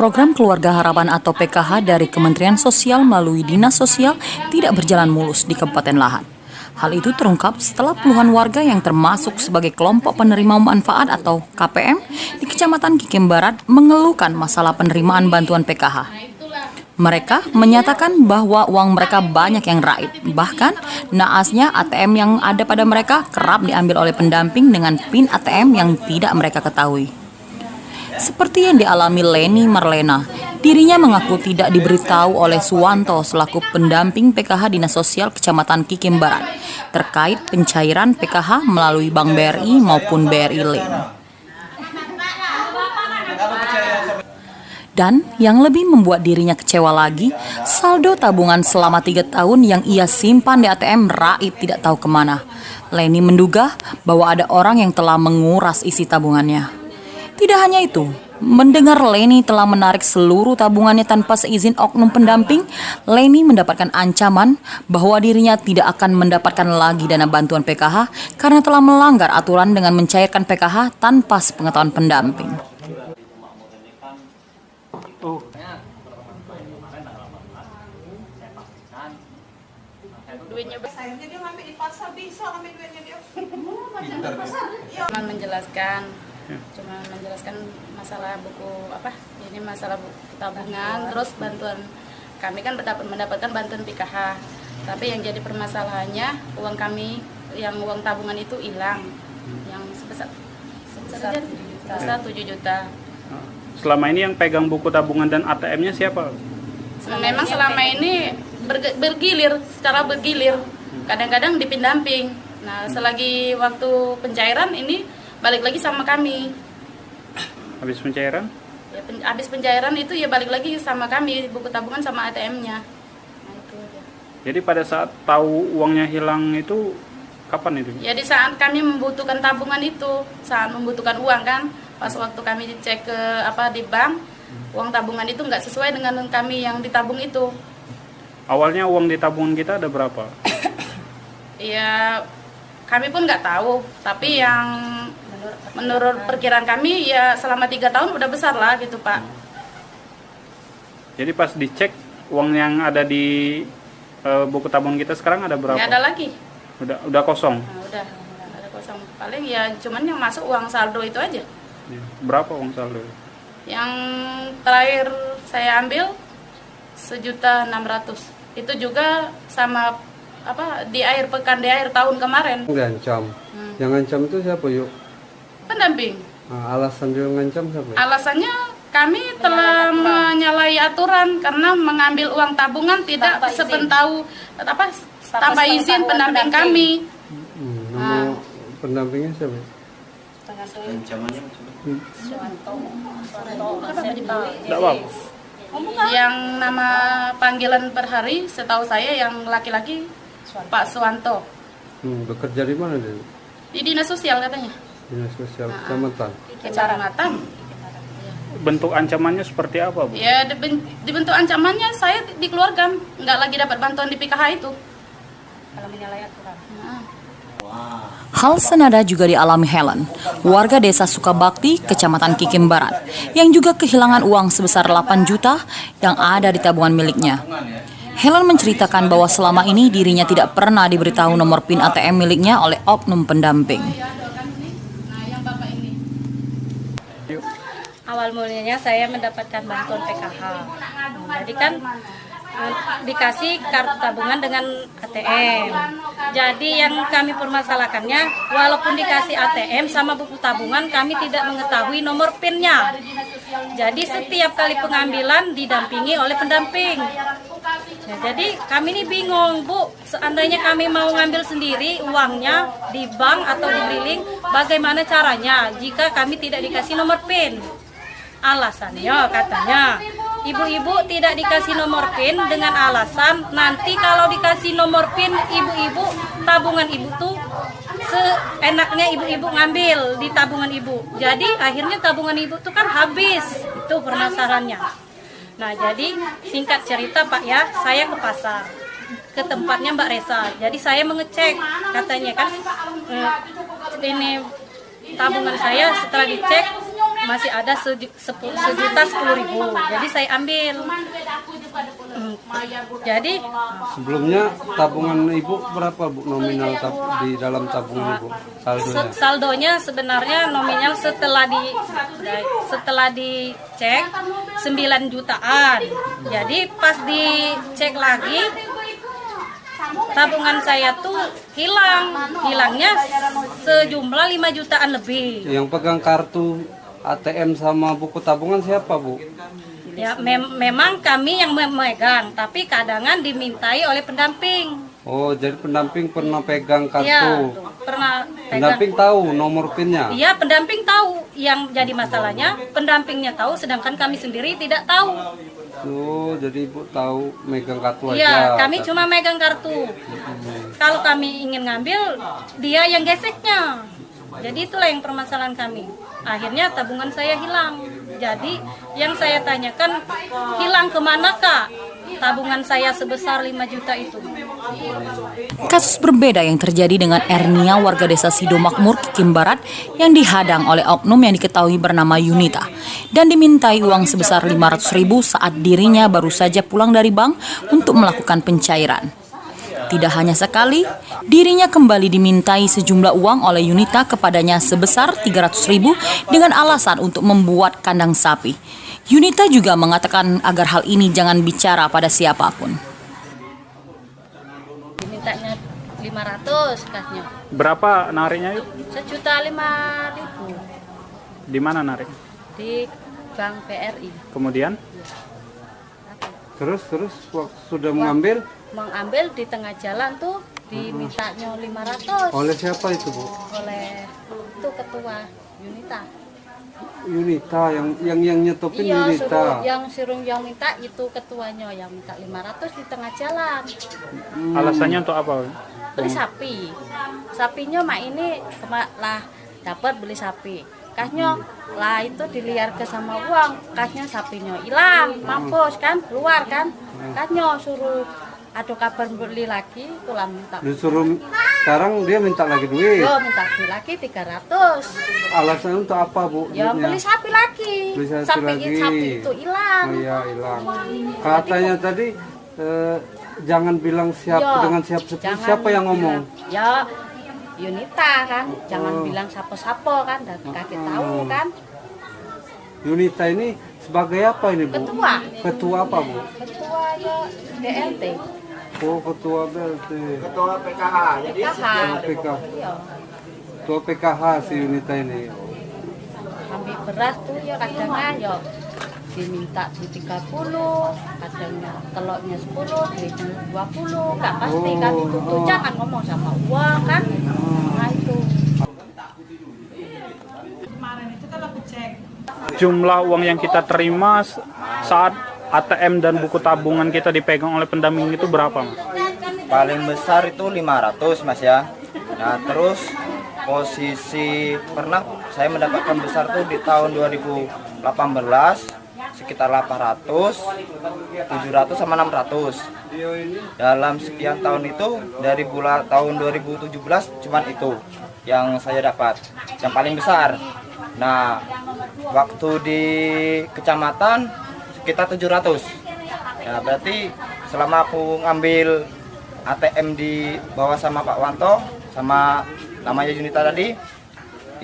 Program Keluarga Harapan atau PKH dari Kementerian Sosial melalui Dinas Sosial tidak berjalan mulus di Kabupaten Lahat. Hal itu terungkap setelah puluhan warga yang termasuk sebagai kelompok penerima manfaat atau KPM di Kecamatan Kikim Barat mengeluhkan masalah penerimaan bantuan PKH. Mereka menyatakan bahwa uang mereka banyak yang raib. Bahkan, naasnya ATM yang ada pada mereka kerap diambil oleh pendamping dengan PIN ATM yang tidak mereka ketahui. Seperti yang dialami Leni Marlena, dirinya mengaku tidak diberitahu oleh Suwanto selaku pendamping PKH Dinas Sosial Kecamatan Kikim Barat terkait pencairan PKH melalui Bank BRI maupun BRI Lane. Dan yang lebih membuat dirinya kecewa lagi, saldo tabungan selama 3 tahun yang ia simpan di ATM raib tidak tahu kemana. Leni menduga bahwa ada orang yang telah menguras isi tabungannya. Tidak hanya itu, mendengar Leni telah menarik seluruh tabungannya tanpa seizin oknum pendamping, Leni mendapatkan ancaman bahwa dirinya tidak akan mendapatkan lagi dana bantuan PKH karena telah melanggar aturan dengan mencairkan PKH tanpa sepengetahuan pendamping. Duitnya sayangnya dia ngambil di pasar, bisa ngambil duitnya dia. Cuma menjelaskan masalah buku ini masalah buku tabungan, terus bantuan kami kan mendapatkan bantuan PKH. Tapi yang jadi permasalahannya uang kami yang uang tabungan itu hilang, yang sebesar 7 juta. Selama ini yang pegang buku tabungan dan ATM-nya siapa? Memang selama ini secara bergilir, kadang-kadang dipindamping. Nah, selagi waktu pencairan ini balik lagi sama kami. Habis pencairan? Ya, habis pencairan itu ya balik lagi sama kami, buku tabungan sama ATM-nya. Nah, itu aja. Jadi pada saat tahu uangnya hilang itu kapan itu? Ya di saat kami membutuhkan tabungan itu, saat membutuhkan uang kan, pas waktu kami dicek ke di bank, uang tabungan itu nggak sesuai dengan kami yang ditabung itu. Awalnya uang di tabungan kita ada berapa? Ya kami pun nggak tahu, tapi yang menurut perkiraan kami ya selama 3 tahun udah besar lah gitu Pak. Jadi pas dicek uang yang ada di buku tabungan kita sekarang ada berapa? Ya ada lagi. Udah kosong. Nah, udah ada kosong. Paling ya cuman yang masuk uang saldo itu aja. Berapa uang saldo? Yang terakhir saya ambil 1.600.000. Itu juga sama di akhir pekan, di akhir tahun kemarin. Ngancam. Yang ngancam itu siapa yuk? Pendamping. Nah, alasan dia ngancam siapa? Alasannya kami telah menyalahi aturan karena mengambil uang tabungan tidak sepentahu tanpa izin pendamping kami. Nama pendampingnya siapa? Ancamannya Yang nama panggilan per hari setahu saya yang laki-laki Pak Suwanto. Bekerja di mana dia? Di Dinas Sosial katanya. Dinas Sosial Kecamatan. Kecamatan. Bentuk ancamannya seperti apa, Bu? Ya dibentuk ancamannya saya dikeluarkan, nggak lagi dapat bantuan di PKH itu. Kalau menyalahi aturan. Hal senada juga dialami Helen, warga desa Sukabakti, Kecamatan Kikim Barat, yang juga kehilangan uang sebesar 8 juta yang ada di tabungan miliknya. Helen menceritakan bahwa selama ini dirinya tidak pernah diberitahu nomor PIN ATM miliknya oleh oknum pendamping. Awal mulanya saya mendapatkan bantuan PKH. Jadi kan dikasih kartu tabungan dengan ATM. Jadi yang kami permasalahkannya, walaupun dikasih ATM sama buku tabungan, kami tidak mengetahui nomor PIN-nya. Jadi setiap kali pengambilan didampingi oleh pendamping. Nah, jadi kami ini bingung, Bu. Seandainya kami mau ngambil sendiri uangnya di bank atau di briling, bagaimana caranya jika kami tidak dikasih nomor PIN? Alasannya katanya, ibu-ibu tidak dikasih nomor PIN dengan alasan nanti kalau dikasih nomor PIN ibu-ibu, tabungan ibu tuh seenaknya ibu-ibu ngambil di tabungan ibu. Jadi akhirnya tabungan ibu tuh kan habis. Itu permasalahannya. Nah, jadi singkat cerita Pak ya, saya ke pasar, ke tempatnya Mbak Resa. Jadi saya mengecek, katanya kan ini tabungan saya setelah dicek masih ada sejuta 10.000. Jadi saya ambil. Jadi Sebelumnya tabungan ibu berapa bu nominal di dalam tabungan ibu saldonya? saldonya sebenarnya nominal setelah dicek 9 jutaan. Jadi pas dicek lagi tabungan saya tuh hilangnya sejumlah 5 jutaan lebih. Yang pegang kartu ATM sama buku tabungan siapa bu? Ya memang kami yang memegang, tapi kadangan dimintai oleh pendamping. Oh, jadi pendamping pernah pegang kartu. Iya, pernah pegang. Pendamping tahu nomor PIN-nya. Iya, pendamping tahu. Yang jadi masalahnya pendampingnya tahu, sedangkan kami sendiri tidak tahu. Oh, jadi ibu tahu megang kartu Iya, aja. kami cuma megang kartu. Kalau kami ingin ngambil, dia yang geseknya. Jadi itulah yang permasalahan kami. Akhirnya tabungan saya hilang. Jadi yang saya tanyakan, hilang kemana kak? Tabungan saya sebesar 5 juta itu. Kasus berbeda yang terjadi dengan Ernia, warga desa Sido Makmur, Kikim Barat, yang dihadang oleh oknum yang diketahui bernama Yunita dan dimintai uang sebesar 500.000 saat dirinya baru saja pulang dari bank untuk melakukan pencairan. Tidak hanya sekali, dirinya kembali dimintai sejumlah uang oleh Yunita kepadanya sebesar 300.000 dengan alasan untuk membuat kandang sapi. Yunita juga mengatakan agar hal ini jangan bicara pada siapapun. Dimintanya 500 kasnya. Berapa nariknya yuk? 1.500.000 Di mana narik? di Bank BRI. Kemudian Terus waktu sudah mengambil Mengambil di tengah jalan tuh dimintanya 500 oleh siapa itu bu? oleh itu ketua Yunita. Yunita yang nyetopin Iya, Yunita. yang minta itu ketuanya yang minta 500 di tengah jalan. alasannya untuk apa? Beli sapi. Sapinya mak ini lah dapat beli sapi. Kasnya lah itu diliar ke sama uang. Kasnya sapinya hilang, mampus kan, keluar kan. Kasnya suruh ada kabar beli lagi, tulah minta. Disuruh sekarang dia minta lagi duit. Yo minta beli lagi 300. Alasannya untuk apa bu? Ya duitnya? beli sapi lagi. Beli sapi lagi. Sapi itu hilang. Oh iya hilang. Katanya tadi jangan bilang Yo, dengan jangan siapa yang ngomong? bilang, ya Yunita kan, jangan bilang sapo-sapo kan, dan kakek tahu kan. Yunita ini sebagai apa ini bu? Ketua. Ketua apa bu? Ketua ya DLT. Oh ketua BLT. Ketua PKH. Jadi PKH. PKH. Iya. Ketua PKH si Yunita ini. Ambil beras tuh ya kadang ya diminta di 30, kadangnya telurnya 10, duitnya 20, nggak pasti kan itu tuh jangan ngomong sama uang kan. Nah itu. Jumlah uang yang kita terima saat ATM dan buku tabungan kita dipegang oleh pendamping itu berapa mas? Paling besar itu 500 mas ya. Nah terus posisi pernah saya mendapatkan besar tuh di tahun 2018 sekitar 800, 700 sama 600. Dalam sekian tahun itu dari tahun 2017 cuman itu yang saya dapat, yang paling besar. Nah waktu di kecamatan sekitar 700. Nah berarti selama aku ngambil ATM di bawah sama Pak Wanto sama namanya Yunita tadi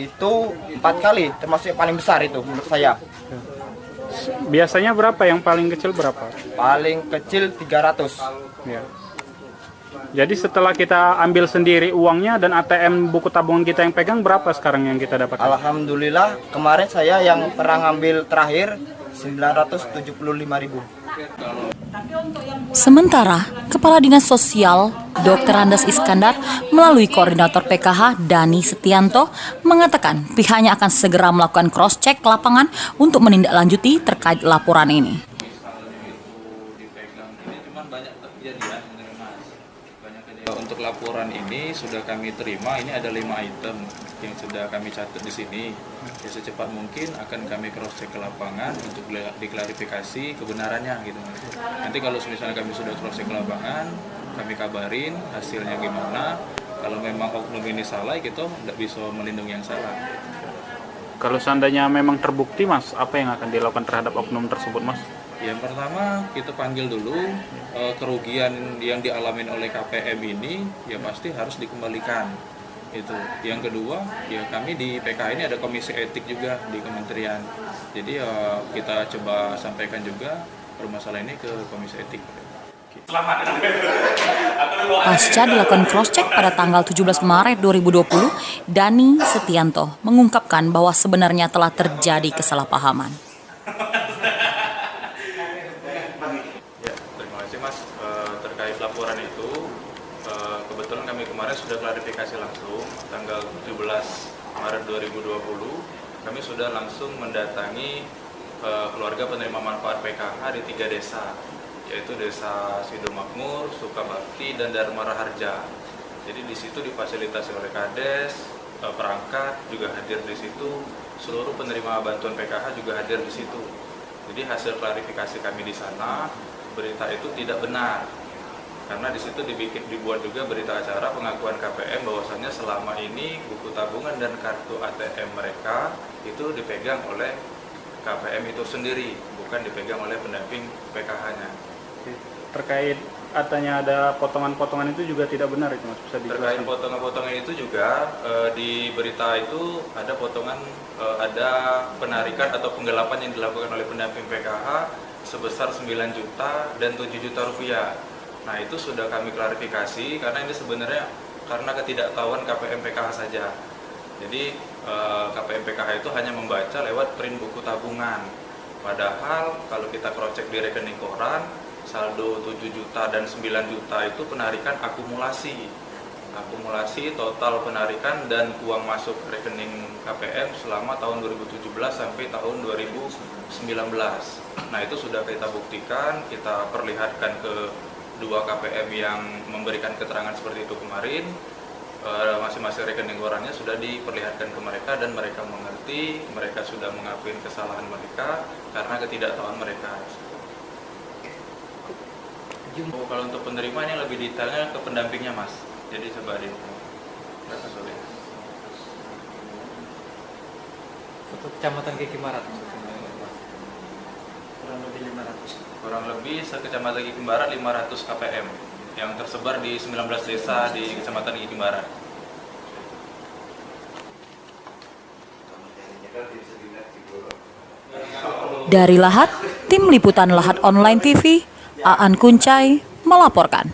itu 4 kali termasuk yang paling besar itu menurut saya. Biasanya berapa, yang paling kecil berapa? Paling kecil 300. Ya. Jadi setelah kita ambil sendiri uangnya dan ATM buku tabungan kita yang pegang, berapa sekarang yang kita dapatkan? Alhamdulillah kemarin saya yang pernah ngambil terakhir 975.000. Sementara, Kepala Dinas Sosial Dr. Andes Iskandar melalui Koordinator PKH Dani Setianto mengatakan pihaknya akan segera melakukan cross-check lapangan untuk menindaklanjuti terkait laporan ini. Untuk laporan ini sudah kami terima, ini ada 5 item yang sudah kami catat di sini. Ya, secepat mungkin akan kami cross check ke lapangan untuk diklarifikasi kebenarannya gitu. Nanti kalau misalnya kami sudah cross check ke lapangan, kami kabarin hasilnya gimana. Kalau memang oknum ini salah, kita tidak bisa melindungi yang salah. Kalau seandainya memang terbukti Mas, apa yang akan dilakukan terhadap oknum tersebut Mas? Yang pertama kita panggil dulu kerugian yang dialami oleh KPM ini ya pasti harus dikembalikan. Itu. Yang kedua, ya kami di PKH ini ada komisi etik juga di kementerian. Jadi ya kita coba sampaikan juga permasalahan ini ke komisi etik. Pasca dilakukan cross-check pada tanggal 17 Maret 2020, Dani Setianto mengungkapkan bahwa sebenarnya telah terjadi kesalahpahaman. Ya, terima kasih Mas. Terkait laporan itu, kebetulan kami kemarin sudah klarifikasi langsung, tanggal 17 Maret 2020, kami sudah langsung mendatangi keluarga penerima manfaat PKH di 3 desa, yaitu Desa Sidomakmur, Sukabakti, dan Dharma Raharja. Jadi di situ difasilitasi oleh Kades, perangkat juga hadir di situ, seluruh penerima bantuan PKH juga hadir di situ. Jadi hasil klarifikasi kami di sana, berita itu tidak benar. Karena di situ dibuat juga berita acara pengakuan KPM bahwasannya selama ini buku tabungan dan kartu ATM mereka itu dipegang oleh KPM itu sendiri, bukan dipegang oleh pendamping PKH-nya. Terkait katanya ada potongan-potongan itu juga tidak benar itu Mas, bisa dijelaskan? Terkait potongan-potongan itu juga di berita itu ada potongan, ada penarikan atau penggelapan yang dilakukan oleh pendamping PKH sebesar 9 juta dan 7 juta rupiah. Nah itu sudah kami klarifikasi karena ini sebenarnya karena ketidaktahuan KPM PKH saja. Jadi KPM PKH itu hanya membaca lewat print buku tabungan. Padahal kalau kita cross-check di rekening koran, saldo 7 juta dan 9 juta itu penarikan akumulasi. Akumulasi total penarikan dan uang masuk rekening KPM selama tahun 2017 sampai tahun 2019. Nah itu sudah kita buktikan, kita perlihatkan ke dua KPM yang memberikan keterangan seperti itu kemarin. Masing-masing rekening korannya sudah diperlihatkan ke mereka dan mereka mengerti, mereka sudah mengakui kesalahan mereka karena ketidaktahuan mereka. Kalau untuk penerima ini lebih detailnya ke pendampingnya Mas, jadi coba di mereka sulit. Untuk Kecamatan Gigi Barat Kurang lebih sekecamatan Gigi Barat 500 KPM yang tersebar di 19 desa di Kecamatan Gigi Barat. Dari Lahat, Tim Liputan Lahat Online TV, Aan Kuncai melaporkan.